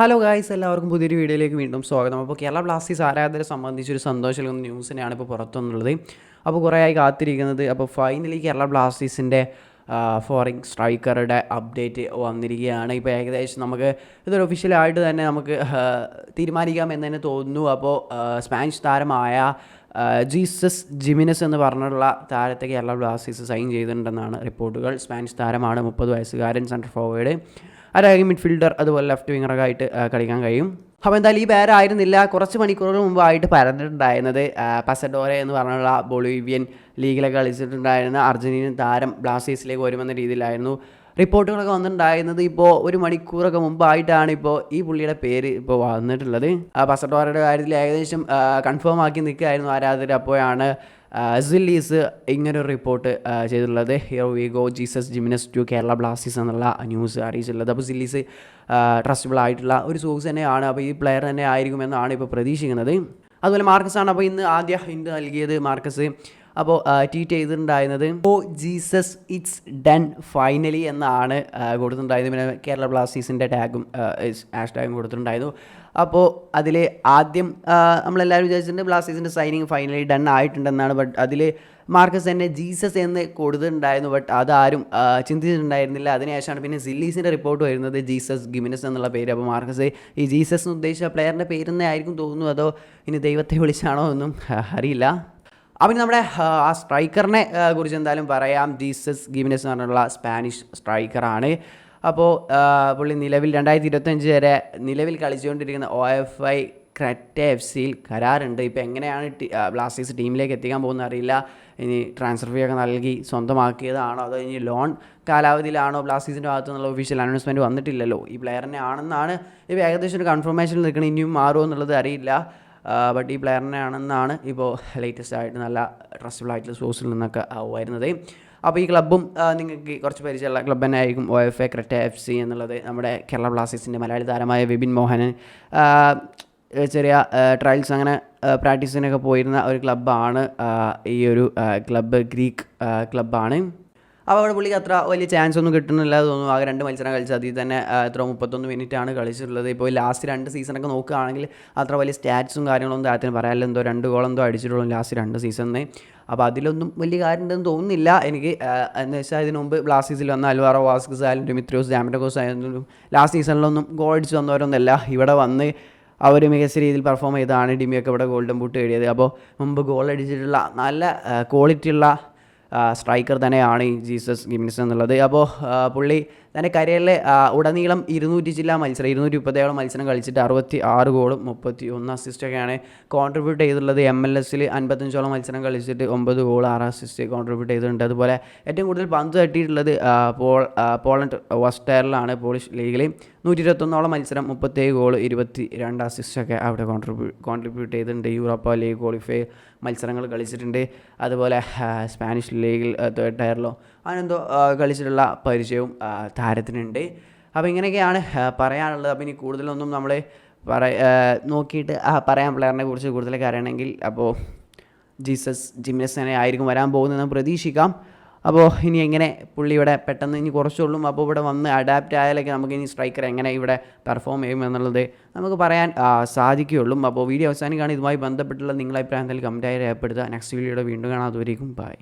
Hello guys, എല്ലാവർക്കും പുതിയൊരു വീഡിയോയിലേക്ക് വീണ്ടും സ്വാഗതം. അപ്പോൾ കേരള ബ്ലാസ്റ്റേഴ്സ് ആരാധകരെ സംബന്ധിച്ചൊരു സന്തോഷമുള്ള ന്യൂസിനെയാണ് ഇപ്പോൾ പുറത്തു വന്നുള്ളത്. അപ്പോൾ കുറേ ആയി കാത്തിരിക്കുന്നത്. അപ്പോൾ ഫൈനലി കേരള ബ്ലാസ്റ്റേഴ്സിൻ്റെ ഫോറിൻ സ്ട്രൈക്കറുടെ അപ്ഡേറ്റ് വന്നിരിക്കുകയാണ്. ഇപ്പോൾ ഏകദേശം നമുക്ക് ഇതൊരു ഒഫീഷ്യലായിട്ട് തന്നെ നമുക്ക് തീരുമാനിക്കാം എന്ന് തന്നെ തോന്നുന്നു. അപ്പോൾ സ്പാനിഷ് താരമായ ജീസസ് ജിമിനസ് എന്ന് പറഞ്ഞിട്ടുള്ള താരത്തെ കേരള ബ്ലാസ്റ്റേഴ്സ് സൈൻ ചെയ്തിട്ടുണ്ടെന്നാണ് റിപ്പോർട്ടുകൾ. സ്പാനിഷ് താരമാണ്, 30 വയസ്സുകാരൻ, സെൻട്രൽ ഫോർവേഡ്, അതായത് മിഡ്ഫീൽഡർ, അതുപോലെ ലെഫ്റ്റ് വിങ്ങറൊക്കെ ആയിട്ട് കളിക്കാൻ കഴിയും. അപ്പോൾ എന്തായാലും ഈ പേരായിരുന്നില്ല കുറച്ച് മണിക്കൂറുകൾ മുമ്പായിട്ട് പറഞ്ഞിട്ടുണ്ടായിരുന്നത്. പസഡോറെ എന്ന് പറഞ്ഞുള്ള ബൊളീവിയൻ ലീഗിലൊക്കെ കളിച്ചിട്ടുണ്ടായിരുന്ന അർജന്റീനൻ താരം ബ്ലാസ്റ്റേഴ്സിലേക്ക് വരുമെന്ന രീതിയിലായിരുന്നു റിപ്പോർട്ടുകളൊക്കെ വന്നിട്ടുണ്ടായിരുന്നത്. ഇപ്പോൾ ഒരു മണിക്കൂറൊക്കെ മുമ്പായിട്ടാണ് ഇപ്പോൾ ഈ പുള്ളിയുടെ പേര് ഇപ്പോൾ വന്നിട്ടുള്ളത്. പസഡോറയുടെ കാര്യത്തിൽ ഏകദേശം കൺഫേം ആക്കി നിൽക്കുകയായിരുന്നു ആരാധകർ. അപ്പോഴാണ് സില്ലീസ് ഇങ്ങനൊരു റിപ്പോർട്ട് ചെയ്തിട്ടുള്ളത്. Here we go, Jesus Jimenez to Kerala Blasters എന്നുള്ള ന്യൂസ് അറിയിച്ചിട്ടുള്ളത്. അപ്പോൾ സില്ലീസ് ട്രസ്റ്റബിൾ ആയിട്ടുള്ള ഒരു സോഴ്സ് തന്നെയാണ്. അപ്പോൾ ഈ പ്ലെയർ തന്നെ ആയിരിക്കുമെന്നാണ് ഇപ്പോൾ പ്രതീക്ഷിക്കുന്നത്. അതുപോലെ മാർക്കസാണ് അപ്പോൾ ഇന്ന് ആദ്യ ഹിന്റ് നൽകിയത്. മാർക്കസ് അപ്പോൾ ട്വീറ്റ് ചെയ്തിട്ടുണ്ടായിരുന്നത് oh Jesus it's done finally എന്നാണ് കൊടുത്തിട്ടുണ്ടായിരുന്നത്. പിന്നെ കേരള ബ്ലാസ്റ്റേഴ്സിൻ്റെ ടാഗും ഹാഷ് ടാഗും കൊടുത്തിട്ടുണ്ടായിരുന്നു. അപ്പോൾ അതിൽ ആദ്യം നമ്മളെല്ലാവരും വിചാരിച്ചിട്ടുണ്ട് ബ്ലാസ്റ്റേഴ്സിൻ്റെ സൈനിങ് ഫൈനലി ഡൺ ആയിട്ടുണ്ടെന്നാണ്. ബട്ട് അതിൽ മാർക്കസ് തന്നെ ജീസസ് എന്ന് കൊടുത്തിട്ടുണ്ടായിരുന്നു. ബട്ട് അതാരും ചിന്തിച്ചിട്ടുണ്ടായിരുന്നില്ല. അതിനുശേഷമാണ് പിന്നെ സില്ലീസിൻ്റെ റിപ്പോർട്ട് വരുന്നത് ജീസസ് ഗിമിനസ് എന്നുള്ള പേര്. അപ്പോൾ മാർക്കസ് ഈ ജീസസ് എന്ന് ഉദ്ദേശിച്ച പ്ലെയറിൻ്റെ പേരെന്നേ ആയിരിക്കും തോന്നുന്നു, അതോ ഇനി ദൈവത്തെ വിളിച്ചാണോ എന്നും അറിയില്ല. അപ്പം നമ്മുടെ ആ സ്ട്രൈക്കറിനെ കുറിച്ച് എന്തായാലും പറയാം. ജീസസ് ഗിമിനസ് എന്ന് പറഞ്ഞുള്ള സ്പാനിഷ് സ്ട്രൈക്കറാണ്. അപ്പോൾ പുള്ളി നിലവിൽ 2025 വരെ നിലവിൽ കളിച്ചുകൊണ്ടിരിക്കുന്ന OFI ക്രെറ്റെ FC കരാറുണ്ട്. ഇപ്പോൾ എങ്ങനെയാണ് ബ്ലാസ്റ്റേഴ്സ് ടീമിലേക്ക് എത്തിക്കാൻ പോകുന്നത് അറിയില്ല. ഇനി ട്രാൻസ്ഫർ ഫീ ഒക്കെ നൽകി സ്വന്തമാക്കിയതാണോ അതോ ഇനി ലോൺ കാലാവധിയിലാണോ? ബ്ലാസ്റ്റേഴ്സിൻ്റെ ഭാഗത്തു നിന്നുള്ള ഒഫീഷ്യൽ അനൗൺസ്മെൻറ്റ് വന്നിട്ടില്ലല്ലോ. ഈ പ്ലെയറിനെ ആണെന്നാണ് ഇപ്പോൾ ഏകദേശം ഒരു കൺഫർമേഷനിൽ നിൽക്കണം. ഇനിയും മാറുമോ എന്നുള്ളത് അറിയില്ല. ബട്ട് ഈ പ്ലെയറിനെ ആണെന്നാണ് ഇപ്പോൾ ലേറ്റസ്റ്റ് ആയിട്ട് നല്ല ട്രസ്റ്റബിൾ ആയിട്ടുള്ള സോഴ്സിൽ നിന്നൊക്കെ വരുന്നത്. അപ്പോൾ ഈ ക്ലബ്ബും നിങ്ങൾക്ക് കുറച്ച് പരിചയമുള്ള ക്ലബ്ബ് തന്നെ ആയിരിക്കും. OFI ക്രെറ്റെ FC എന്നുള്ളത് നമ്മുടെ കേരള ബ്ലാസ്റ്റേഴ്സിൻ്റെ മലയാളി താരമായ വിപിൻ മോഹനൻ ചെറിയ ട്രയൽസ് അങ്ങനെ പ്രാക്ടീസിനൊക്കെ പോയിരുന്ന ഒരു ക്ലബ്ബാണ്. ഈ ഒരു ക്ലബ്ബ് ഗ്രീക്ക് ക്ലബ്ബാണ്. അപ്പോൾ അവിടെ പുള്ളിക്ക് അത്ര വലിയ ചാൻസ് ഒന്നും കിട്ടുന്നില്ല തോന്നുന്നു. ആകെ 2 മത്സരം കളിച്ച് അതിൽ തന്നെ എത്ര 31 മിനിറ്റാണ് കളിച്ചിട്ടുള്ളത്. ഇപ്പോൾ ലാസ്റ്റ് 2 സീസണൊക്കെ നോക്കുകയാണെങ്കിൽ അത്ര വലിയ സ്റ്റാറ്റ്സും കാര്യങ്ങളൊന്നും താരത്തിന് പറയാനില്ല. എന്തോ 2 ഗോൾ എന്തോ അടിച്ചിട്ടുള്ളൂ ലാസ്റ്റ് 2 സീസണിന്. അപ്പോൾ അതിലൊന്നും വലിയ കാര്യം ഉണ്ടെന്ന് തോന്നുന്നില്ല എനിക്ക്. എന്ന് വെച്ചാൽ ഇതിന് മുമ്പ് ബ്ലാസ്റ്റേഴ്സിൽ വന്ന അൽവാറോ വാസ്കസ് ആയാലും ഡിമിത്രിയോസ് ഡാമറ്റോസ് ആയാലും ലാസ്റ്റ് സീസണിലൊന്നും ഗോൾ അടിച്ച് വന്നവരൊന്നുമല്ല. ഇവിടെ വന്ന് അവർ മികച്ച രീതിയിൽ പെർഫോം ചെയ്താണ് ഡിമിയൊക്കെ ഇവിടെ ഗോൾഡൻ ബൂട്ട് നേടിയത്. അപ്പോൾ മുമ്പ് ഗോൾ അടിച്ചിട്ടുള്ള നല്ല ക്വാളിറ്റിയുള്ള സ്ട്രൈക്കർ തന്നെയാണ് ഈ ജീസസ് ഗിമിനസ് എന്നുള്ളത്. അപ്പോൾ പുള്ളി തൻ്റെ കരിയറിൽ ഉടനീളം 200 ജില്ലാ മത്സരം 237 മത്സരം കളിച്ചിട്ട് 66 ഗോളും 31 അസിസ്റ്റൊക്കെയാണ് കോൺട്രിബ്യൂട്ട് ചെയ്തിട്ടുള്ളത്. MLS-ൽ 55 മത്സരം കളിച്ചിട്ട് 9 ഗോൾ 6 അസിസ്റ്റ് കോൺട്രിബ്യൂട്ട് ചെയ്തിട്ടുണ്ട്. അതുപോലെ ഏറ്റവും കൂടുതൽ പന്ത് തട്ടിയിട്ടുള്ളത് പോളണ്ട് വസ്റ്റേറിലാണ്. പോളിഷ് ലീഗിൽ 121 മത്സരം 37 ഗോൾ 22 അസിസ്റ്റൊക്കെ അവിടെ കോൺട്രിബ്യൂട്ട് ചെയ്തിട്ടുണ്ട്. യൂറോപ്പ ലീഗ് ക്വാളിഫൈ മത്സരങ്ങൾ കളിച്ചിട്ടുണ്ട്. അതുപോലെ സ്പാനിഷ് ലീഗിൽ 3rd ടയറിലോ അങ്ങനെന്തോ കളിച്ചിട്ടുള്ള പരിചയവും താരത്തിനുണ്ട്. അപ്പോൾ ഇങ്ങനെയൊക്കെയാണ് പറയാനുള്ളത്. അപ്പോൾ ഇനി കൂടുതലൊന്നും നമ്മൾ നോക്കിയിട്ട് പറയാം പ്ലെയറിനെ കുറിച്ച് കൂടുതലൊക്കെ അറിയണമെങ്കിൽ. അപ്പോൾ ജീസസ് ജിമിനസ് തന്നെ ആയിരിക്കും വരാൻ പോകുന്നതെന്ന് പ്രതീക്ഷിക്കാം. അപ്പോൾ ഇനി എങ്ങനെ പുള്ളി ഇവിടെ പെട്ടെന്ന് ഇനി കുറച്ചുള്ളൂ. അപ്പോൾ ഇവിടെ വന്ന് അഡാപ്റ്റ് ആയാലൊക്കെ നമുക്ക് ഇനി സ്ട്രൈക്കർ എങ്ങനെ ഇവിടെ പെർഫോം ചെയ്യും എന്നുള്ളത് നമുക്ക് പറയാൻ സാധിക്കുകയുള്ളൂ. അപ്പോൾ വീഡിയോ അവസാനിക്കുകയാണ്. ഇതുമായി ബന്ധപ്പെട്ടുള്ള നിങ്ങളുടെ അഭിപ്രായം എന്തായാലും കമൻറ്റായി രേഖപ്പെടുത്തുക. നെക്സ്റ്റ് വീഡിയോയുടെ വീണ്ടും കാണാം. അതുവരേക്കും ബൈ.